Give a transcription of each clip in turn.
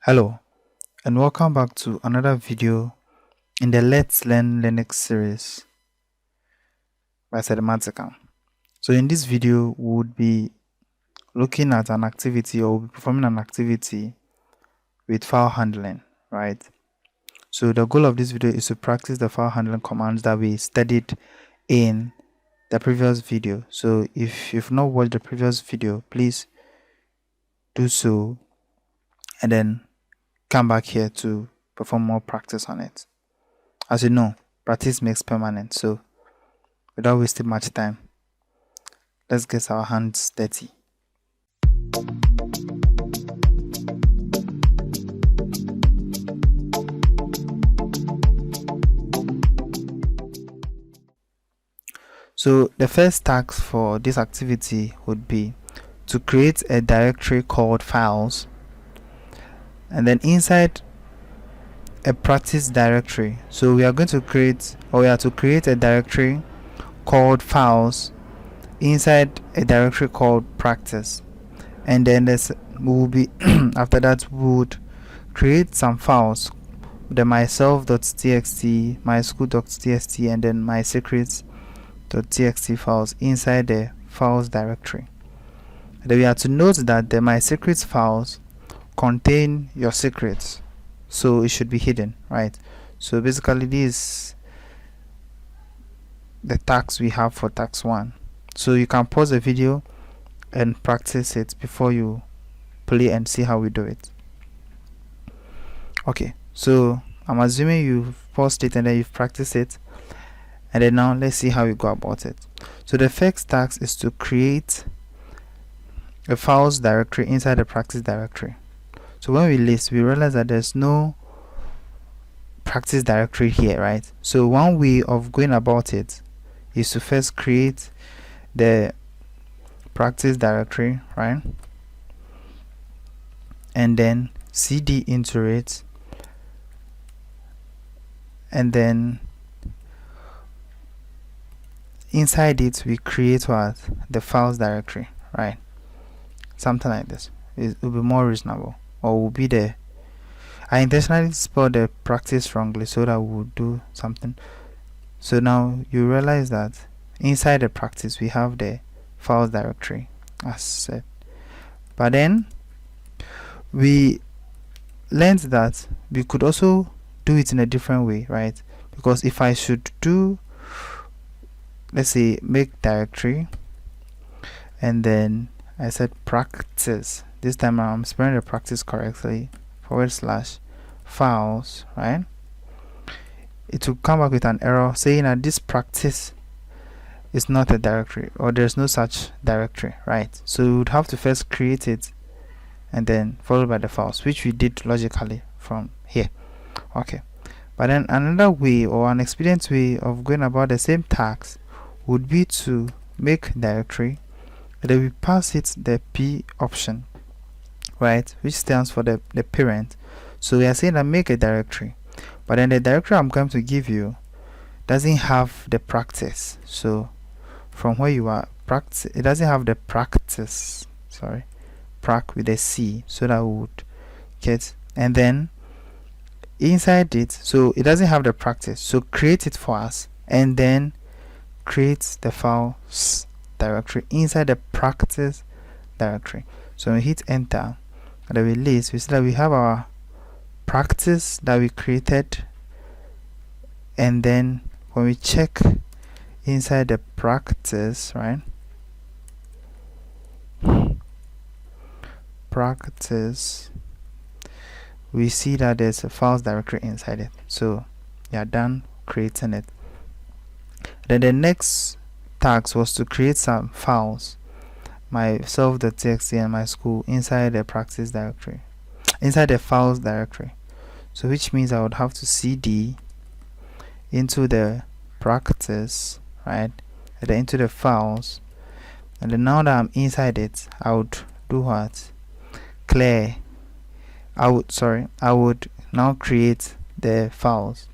Hello and welcome back to another video in the Let's Learn Linux series by PSIRDEMATICA. So in this video we would be looking at an activity, or we'll be performing an activity with file handling, right? So the goal of this video is to practice the file handling commands that we studied in the previous video. So if you've not watched the previous video, please do so and then come back here to perform more practice on it. As you know, practice makes permanent, so without wasting much time, let's get our hands dirty. So the first task for this activity would be to create a directory called files, and then inside a practice directory. So we are to create a directory called files inside a directory called practice, and then after that we would create some files, the myself.txt, mysql.txt, and then mysecrets.txt files inside the files directory. And then we have to note that the mysecrets files contain your secrets, so it should be hidden, right? So basically this is the task we have for task 1. So you can pause the video and practice it before you play and see how we do it. Okay, so I'm assuming you've paused it and then you've practiced it, and then now let's see how we go about it. So the first task is to create a files directory inside the practice directory. So when we list, we realize that there's no practice directory here, right? So one way of going about it is to first create the practice directory, right? And then cd into it, and then inside it we create the files directory, right? Something like this. It will be more reasonable, or will be the I intentionally spelled the practice wrongly so that we will do something. So now you realize that inside the practice we have the files directory as said. But then we learned that we could also do it in a different way, right? Because if I should do, let's say, make directory, and then I said practice, this time I'm spelling the practice correctly, /files, right? It will come back with an error saying that this practice is not a directory, or there's no such directory, right? So we would have to first create it and then followed by the files, which we did logically from here. Okay, but then another way, or an expedient way of going about the same task would be to make directory, and then we pass it the p option, right, which stands for the parent. So we are saying that make a directory, but then the directory I'm going to give you doesn't have the practice. So from where you are, practice, it doesn't have the practice, sorry, prac with a c, so that we would get, and then inside it, so it doesn't have the practice, so create it for us, and then create the files directory inside the practice directory. So we hit enter, and then we list, we see that we have our practice that we created, and then when we check inside the practice, right, practice, we see that there's a files directory inside it. So we are done creating it. Then the next task was to create some files, myself.txt and mysql, inside the practice directory, inside the files directory. So which means I would have to cd into the practice, right, and then into the files, and then now that I'm inside it, I would do what? Clear. I would now create the files.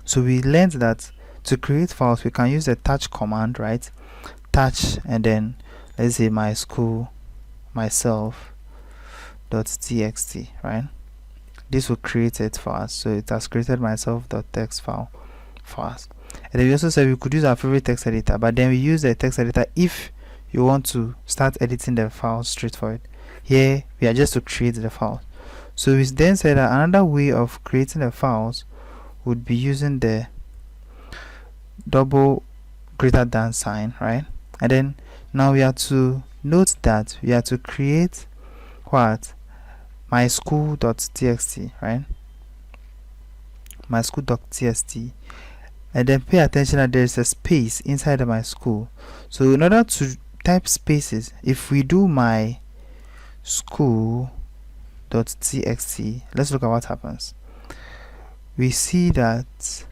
So we learned that to create files we can use the touch command, right? Touch, and then let's say mysql myself.txt, right? this will create it for us. So it has created myself.txt file for us. And then we also said we could use our favorite text editor, but then we use the text editor if you want to start editing the file straight for it. Here we are just to create the file. So we then said that another way of creating the files would be using the double greater than sign, right? And then now we have to note that we have to create what? myschool.txt, right? myschool.txt, and then pay attention that there is a space inside of myschool. So in order to type spaces, if we do myschool.txt, let's look at what happens. We see that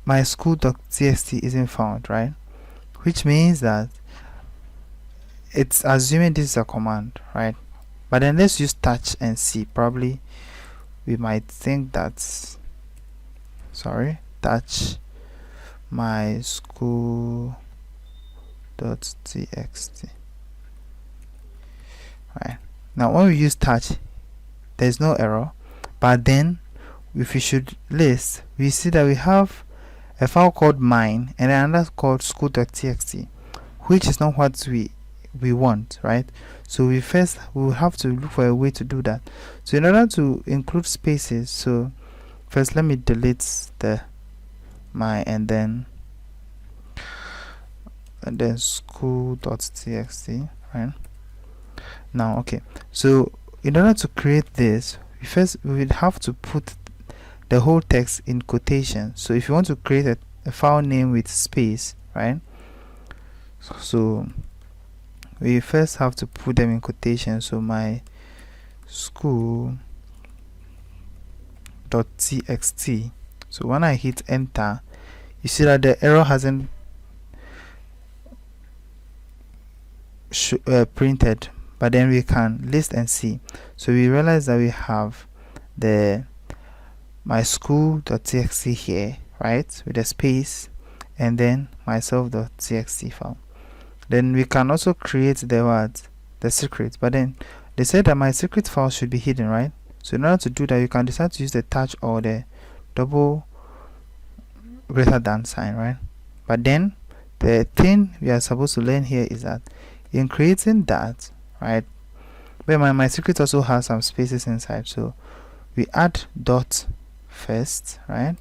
myschool.txt isn't found, right? Which means that it's assuming this is a command, right? But then let's use touch and see. Probably we might think that's touch myschool.txt, right? Now when we use touch, there's no error, but then if we should list, we see that we have a file called mine and another called school.txt, which is not what we want, right? So we will have to look for a way to do that. So in order to include spaces, so first let me delete the my and then school.txt, right? Now okay, so in order to create this, we would have to put the whole text in quotation. So if you want to create a file name with space, right? So we first have to put them in quotation. So my school.txt. So when I hit enter, you see that the error hasn't printed, but then we can list and see. So we realize that we have the my school.txt here, right, with a space, and then myself.txt file. Then we can also create the secret, but then they said that my secret file should be hidden, right? So in order to do that, you can decide to use the touch or the double greater than sign, right? But then the thing we are supposed to learn here is that in creating that, right, but my secret also has some spaces inside, so we add dot first, right,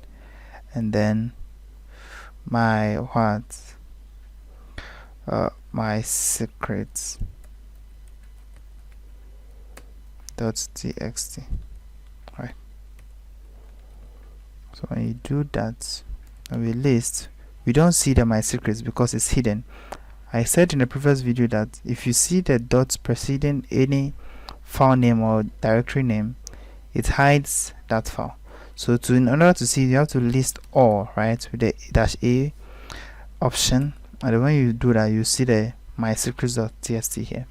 and then my secrets .txt, right? So when you do that and we list, we don't see the my secrets because it's hidden. I said in the previous video that if you see the dots preceding any file name or directory name, it hides that file. So in order to see, you have to list all, right, with the -a option, and when you do that, you see the my secrets.txt here.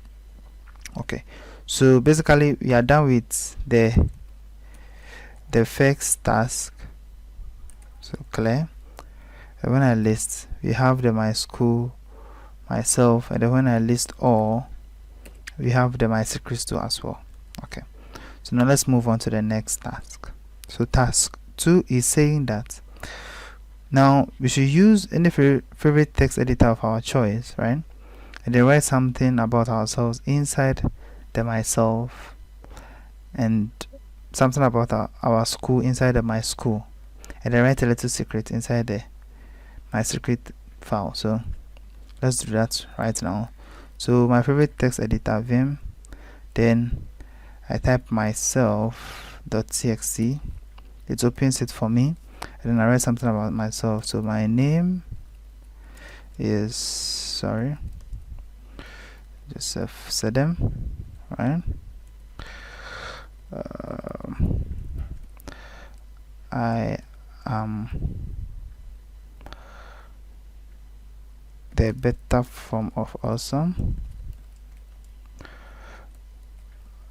Okay, so basically we are done with the first task. So clear. And when I list, we have the my school, myself, and then when I list all, we have the my secrets too as well. Okay, so now let's move on to the next task. So task 2 is saying that now we should use any favorite text editor of our choice, right, and then write something about ourselves inside the myself, and something about our school inside the my school, and then write a little secret inside the my secret file. So let's do that right now. So my favorite text editor, Vim, then I type myself.txt, it opens it for me, and then I write something about myself. So my name is Joseph Sedem, right? I am the better form of awesome,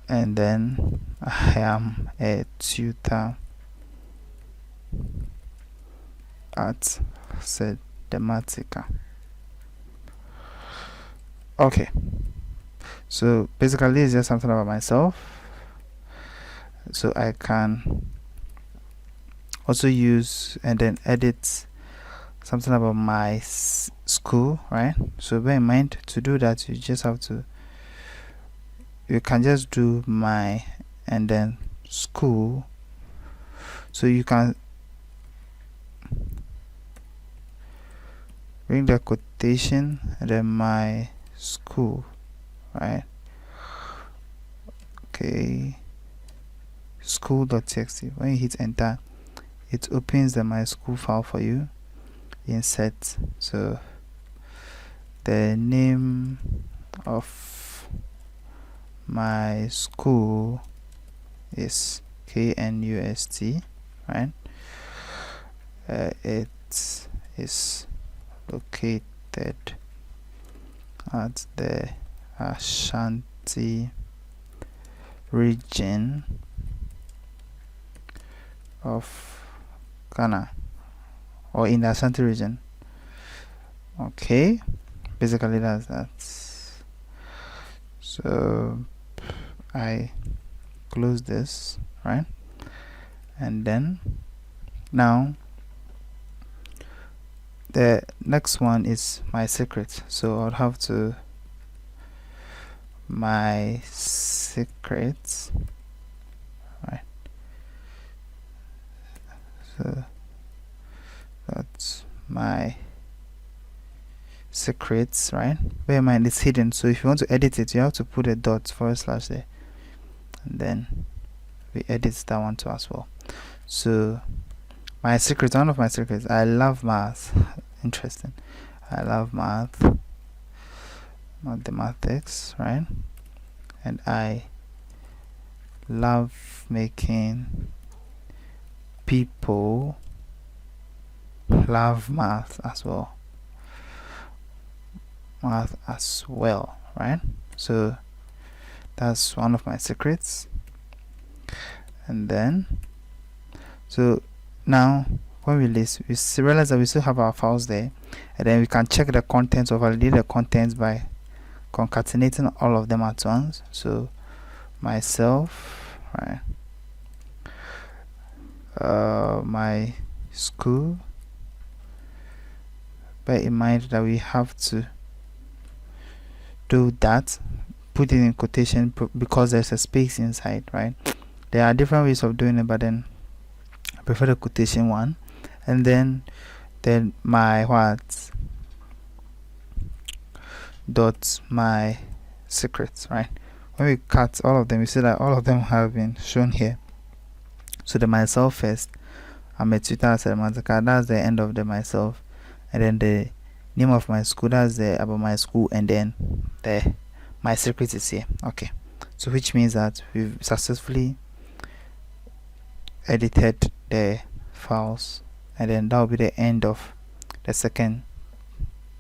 and then I am a tutor at PSIRDEMATICA. Okay, So basically this is just something about myself. So I can also use and then edit something about my school, right? So bear in mind, to do that you just have to, you can just do my and then school. So you can bring the quotation and then my school, right? Okay, school.txt. When you hit enter, it opens the my school file for you. Insert, so the name of my school is KNUST, right? It is located at the Ashanti region of Ghana, or in the Ashanti region. Okay, basically that's that. So I close this, right? And then now the next one is my secret. So I'll have to my secrets, right? So that's my secrets, right? Bear in mind it's hidden, so if you want to edit it you have to put a dot / there, and then we edit that one too as well. So my secret, one of my secrets, I love math. Interesting. I love math, mathematics, right? And I love making people love math as well. Right? So that's one of my secrets. And then so now when we list, we realize that we still have our files there, and then we can check the contents or validate the contents by concatenating all of them at once. So myself, right, my school. Bear in mind that we have to do that, put it in quotation because there's a space inside, right? There are different ways of doing it, but then I prefer the quotation one. And then my what dot my secrets, right? When we cut all of them, we see that all of them have been shown here. So the myself first, I'm a Twitter SIRDEMATICA, that's the end of the myself, and then the name of my school, that's the about my school, and then the my secret is here. Okay, so which means that we've successfully edited the files, and then that will be the end of the second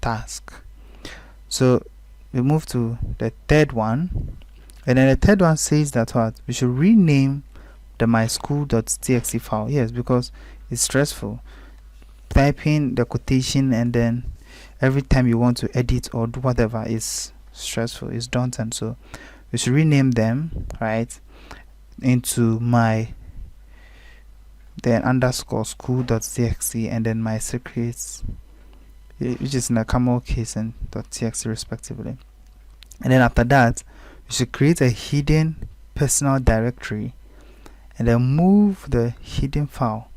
task. So we move to the third one, and then the third one says that what we should rename the myschool.txt file. Yes, because it's stressful typing the quotation, and then every time you want to edit or do whatever is stressful, it's daunting. So we should rename them, right, into my then underscore school.txt, and then my secrets, which is in a camel case and .txt respectively. And then after that we should create a hidden personal directory, and then move the hidden file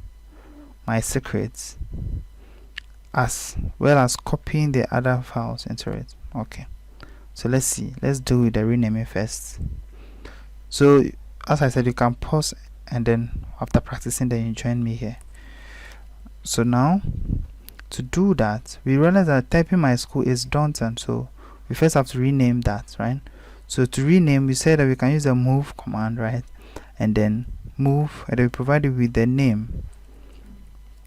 my secrets as well as copying the other files into it. Okay, so let's do with the renaming first. So as I said, you can pause, and then after practicing then you join me here. So now to do that, we realize that typing my school is daunting, so we first have to rename that, right? So to rename, we said that we can use the move command, right? And then move, and then we provide it with the name.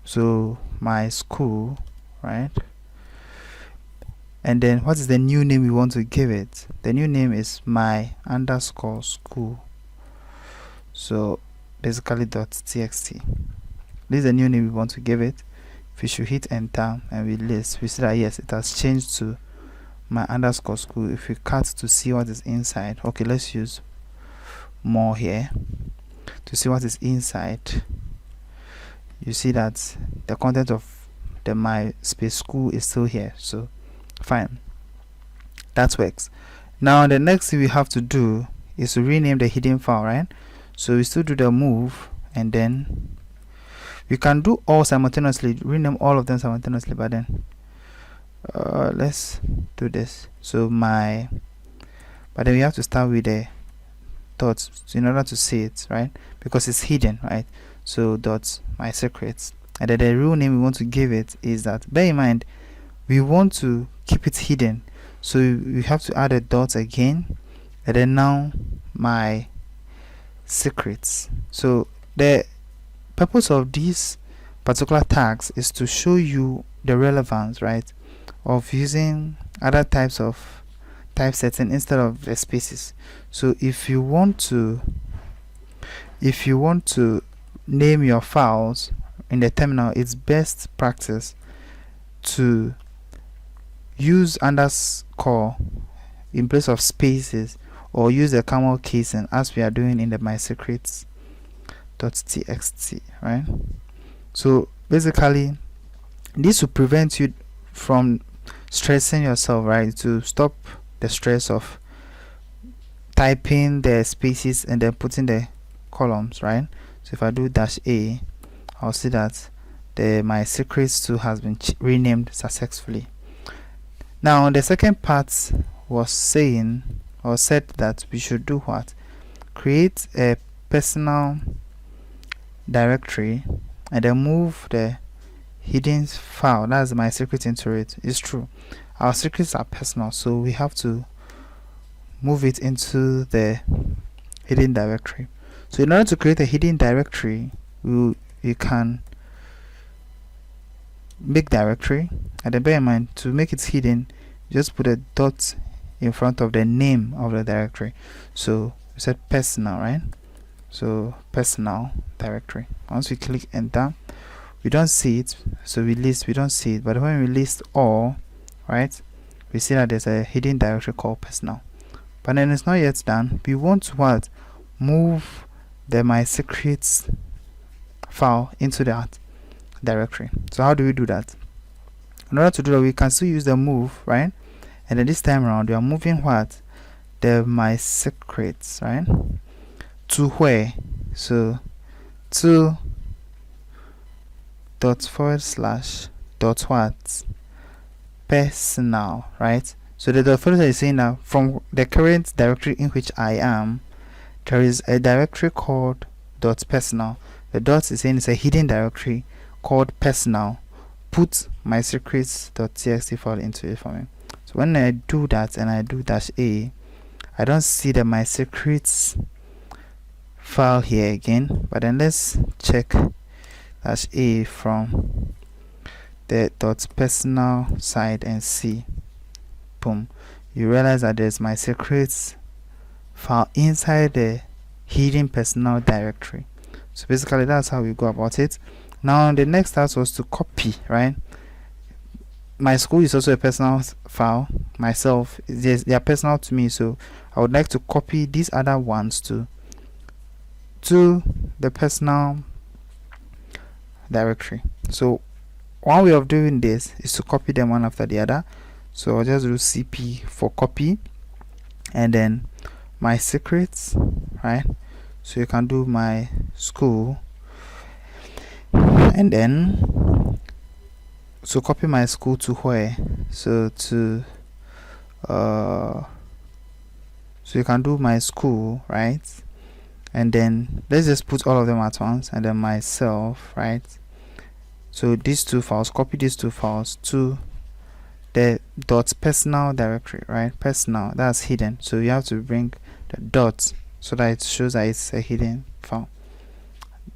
So my school, right? And then what is the new name we want to give it? The new name is my underscore school. So basically .txt. This is the new name we want to give it. If we should hit enter and we list, we see that yes, it has changed to my underscore school, if we cut to see what is inside, okay, let's use more here to see what is inside. You see that the content of the MySpace school is still here, so fine, that works. Now the next thing we have to do is to rename the hidden file, right? So we still do the move, and then we can do all simultaneously, rename all of them simultaneously, but then let's do this. So but then we have to start with the dots in order to see it, right? Because it's hidden, right? So dots my secrets, and then the real name we want to give it is that. Bear in mind, we want to keep it hidden, so we have to add a dot again, and then now my secrets. So the purpose of these particular tags is to show you the relevance, right, of using other types of typesetting instead of the spaces. So if you want to name your files in the terminal, it's best practice to use underscore in place of spaces, or use a camel casing as we are doing in the mysecrets.txt, right? So basically this will prevent you from stressing yourself, right, to stop the stress of typing the spaces and then putting the columns, right? So if I do -a, I'll see that the mysecrets2 has been renamed successfully. Now the second part was said that we should do what? Create a personal directory and then move the hidden file, that's my secret, into it. It's true, our secrets are personal, so we have to move it into the hidden directory. So in order to create a hidden directory, you can make directory, and then bear in mind, to make it hidden, just put a dot in front of the name of the directory. So we said personal, right? So personal directory. Once we click enter, we don't see it, so we don't see it, but when we list all, right, we see that there's a hidden directory called personal. But then it's not yet done. We want to what? Move the mysecrets file into that directory. So how do we do that? In order to do that, we can still use the move, right? And then this time around, we are moving what? The mysecrets, right? To where? So to dot / what? Personal, right? So the dot forward is saying that from the current directory in which I am, there is a directory called .personal. The dot is saying it's a hidden directory called personal. Put mysecrets.txt file into it for me. So when I do that and I do -a, I don't see the mysecrets file here again, but then let's check -a from the .personal side and see. Boom, you realize that there's my secrets file inside the hidden personal directory. So basically that's how we go about it. Now the next task was to copy, right? My school is also a personal file. Myself, they are personal to me, so I would like to copy these other ones to the personal directory. So one way of doing this is to copy them one after the other. So I'll just do cp for copy, and then my secrets, right? So you can do my school, and then so copy my school to where? So to so you can do my school, right? And then let's just put all of them at once, and then myself, right? So these two files, copy these two files to the .personal directory, right? Personal, that's hidden, so you have to bring the dots so that it shows that it's a hidden file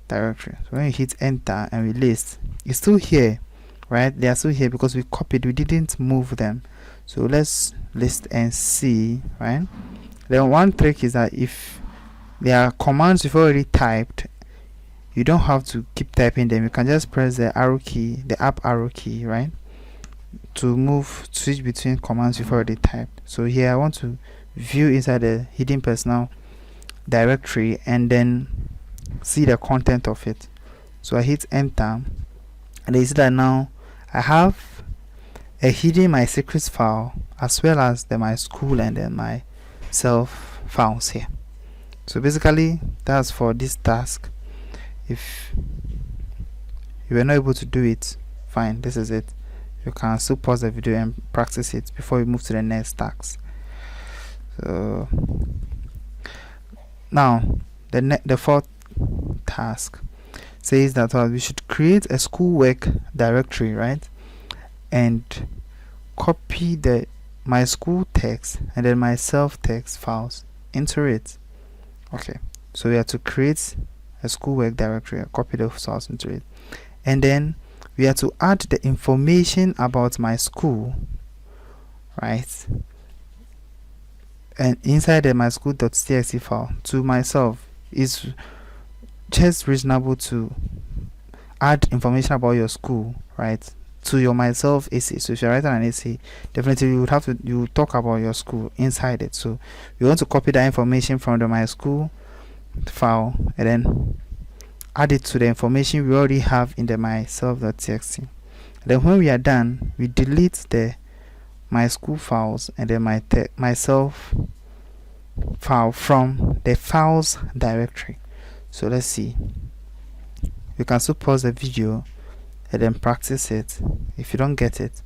directory. So when you hit enter and we list, it's still here, right? They are still here because we copied, we didn't move them. So let's list and see, right? Then one trick is that if there are commands you've already typed, you don't have to keep typing them. You can just press the arrow key, the up arrow key, right, to switch between commands you've already typed. So here I want to view inside the hidden personal directory and then see the content of it. So I hit enter, and you see that now I have a hidden my secrets file as well as the my school and then my self files here. So basically that's for this task. If you were not able to do it, fine, this is it. You can still pause the video and practice it before you move to the next task. So now the fourth task says that we should create a schoolwork directory, right, and copy the my school text and then my self text files into it. Okay, so we have to create a schoolwork directory and copy the files into it, and then we have to add the information about my school, right, and inside the my school.txt file to myself. Is just reasonable to add information about your school, right, to your myself essay. So if you're writing an essay, definitely you would have to talk about your school inside it. So you want to copy that information from the my school file and then add it to the information we already have in the myself.txt. Then when we are done, we delete the my school files and then myself file from the files directory. So let's see. You can still pause the video and then practice it. If you don't get it,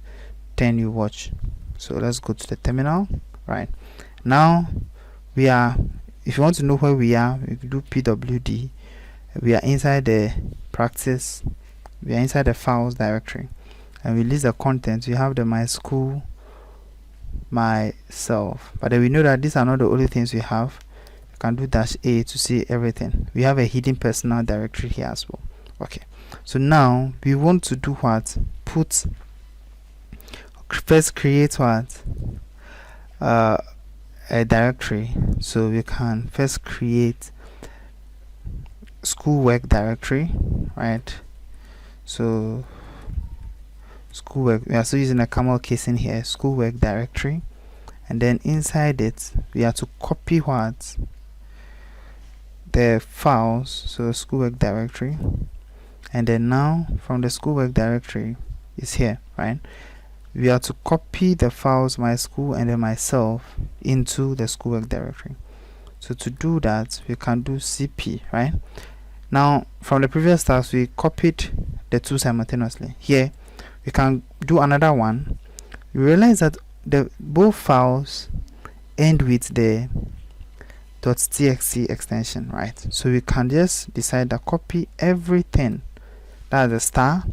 then you watch. So let's go to the terminal. Right now we are, if you want to know where we are, we do pwd. We are inside the practice, we are inside the files directory, and we list the contents. We have the my school, myself, but then we know that these are not the only things we have. You can do -a to see everything. We have a hidden personal directory here as well. Okay, so now we want to do what? First create what? A directory. So we can first create schoolwork directory, right? So schoolwork, we are still using a camel case in here, schoolwork directory, and then inside it we have to copy what? The files. So schoolwork directory, and then now from the schoolwork directory is here, right? We have to copy the files my school and then myself into the schoolwork directory. So to do that, we can do cp, right? Now from the previous task we copied the two simultaneously. Here we can do another one. You realize that both files end with the .txt extension, right? So we can just decide to copy everything, that's the star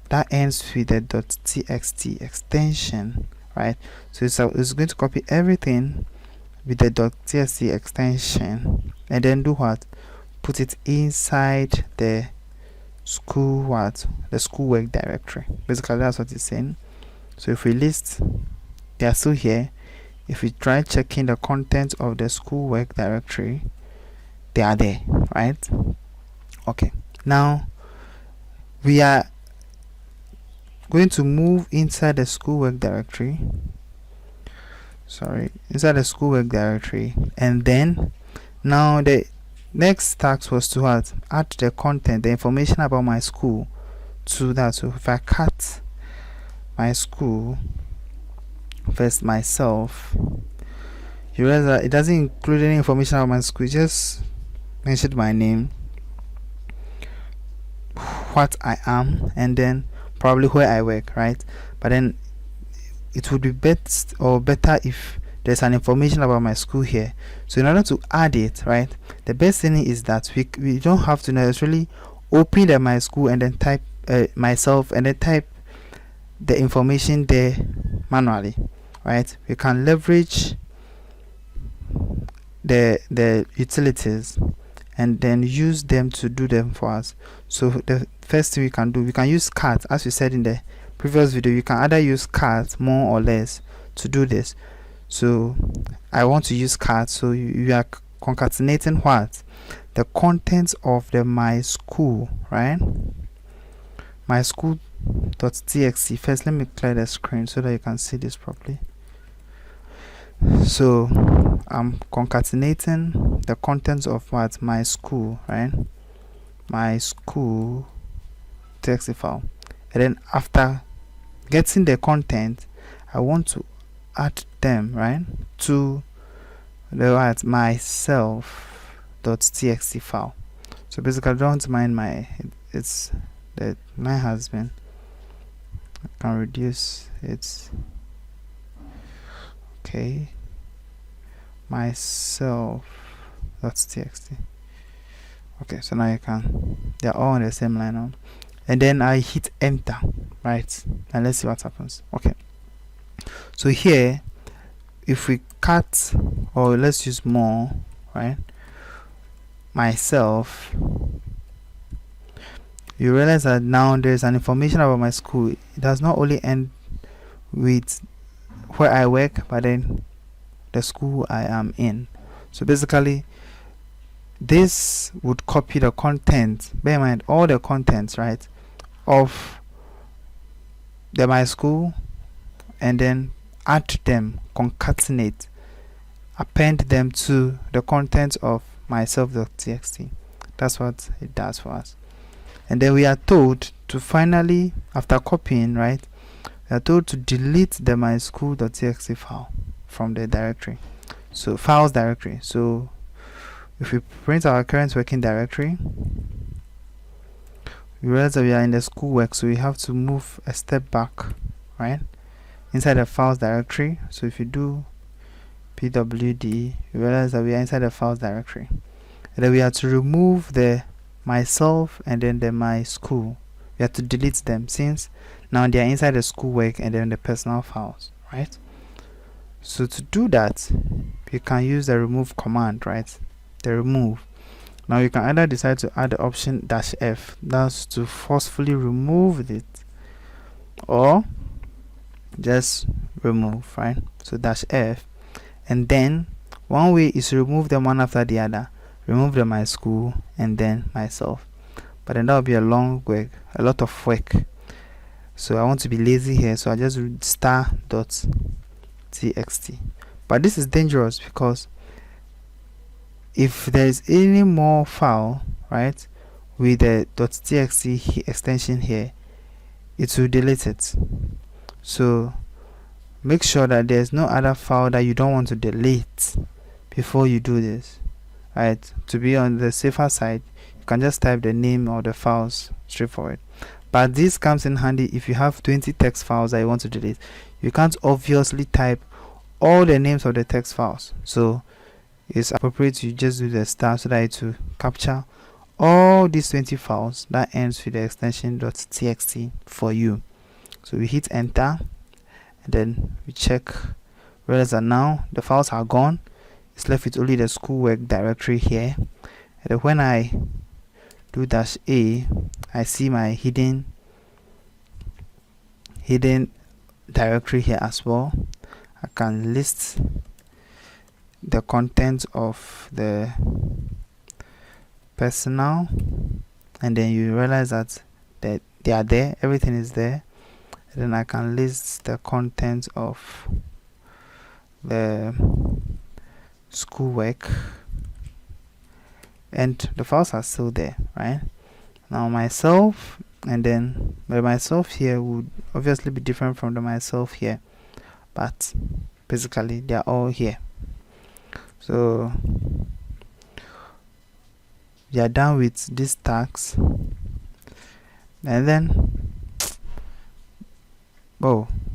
that ends with the .txt extension, right? So it's going to copy everything with the .txt extension and then do what? Put it inside the the schoolwork directory. Basically that's what it's saying. So if we list, they are still here. If we try checking the content of the schoolwork directory, they are there, right? Okay, now we are going to move inside the schoolwork directory, inside the schoolwork directory, and then now the next task was to add the content, the information about my school to that. So if I cut my school first myself, you realize that it doesn't include any information about my school. It just mentioned my name, what I am, and then probably where I work, right? But then it would be best or better if there's an information about my school here. So in order to add it, right, the best thing is that we don't have to necessarily open the my school and then type myself and then type the information there manually, right? We can leverage the utilities and then use them to do them for us. So the first thing we can do, we can use cat, as we said in the previous video. You can either use cat more or less to do this. So I want to use cat, so you are concatenating what? The contents of the my school, right? My school .txt. First, let me clear the screen so that you can see this properly. So I'm concatenating the contents of what? My school, right? My school txt file. And then after getting the content, I want to add them, right, to the what? myself.txt file. So basically, don't mind it's that my husband. I can reduce it. Okay, myself.txt. Okay, so now you can, they're all on the same line now. And then I hit enter, right? And let's see what happens. Okay, so here, if we cut, or let's use more, right? Myself, you realize that now there's an information about my school. It does not only end with where I work, but then the school I am in. So basically, this would copy the content, bear in mind all the contents, right, of the my school, and then add them, concatenate, append them to the content of myself.txt. That's what it does for us. And then we are told to finally, after copying, right, we are told to delete the myschool.txt file from the directory, so files directory. So if we print our current working directory, we realize that we are in the schoolwork, so we have to move a step back, right, inside the files directory. So if you do pwd, you realize that we are inside the files directory, and then we have to remove the myself and then the my school. We have to delete them since now they are inside the schoolwork and then the personal files, right? So to do that, you can use the remove command, right? The remove. Now you can either decide to add the option -f, that's to forcefully remove it, or just remove, right? So -f, and then one way is to remove them one after the other. Remove the my school and then myself, but then that will be a long work, a lot of work. So I want to be lazy here, so I just read star.txt. But this is dangerous because if there is any more file, right, with the .txt extension here, it will delete it. So make sure that there's no other file that you don't want to delete before you do this, right? To be on the safer side, you can just type the name of the files straightforward. But this comes in handy if you have 20 text files that you want to delete. You can't obviously type all the names of the text files, so it's appropriate to just do the star so that it will capture all these 20 files that ends with the extension .txt for you. So we hit enter, and then we check, realize that now the files are gone. It's left with only the schoolwork directory here. And then when I do -a, I see my hidden directory here as well. I can list the contents of the personal, and then you realize that they are there, everything is there. And then I can list the contents of the schoolwork, and the files are still there, right? Now myself, and then the myself here would obviously be different from the myself here, but basically they are all here. So we are done with these tags, and then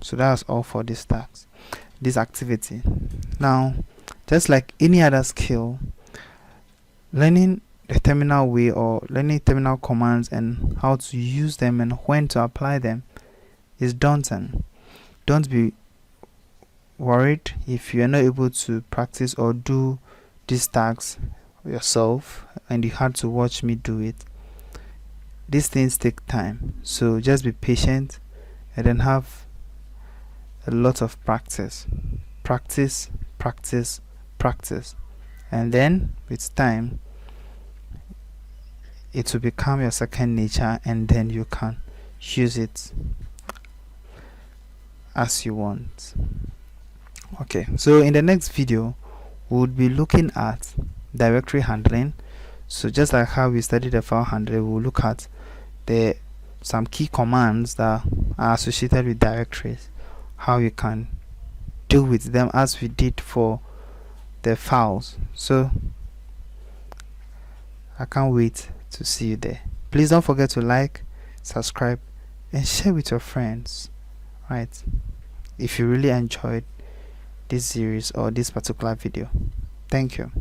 so that's all for this tags, this activity. Now, just like any other skill, learning the terminal way or learning terminal commands and how to use them and when to apply them is daunting. Don't be worried if you are not able to practice or do these tasks yourself and you had to watch me do it. These things take time, so just be patient and then have a lot of practice, and then with time it will become your second nature, and then you can use it as you want. Okay, so in the next video we'll be looking at directory handling. So just like how we studied the file handling, we'll look at some key commands that are associated with directories, how you can deal with them as we did for the files. So I can't wait to see you there. Please don't forget to like, subscribe, and share with your friends, right, if you really enjoyed this series or this particular video. Thank you.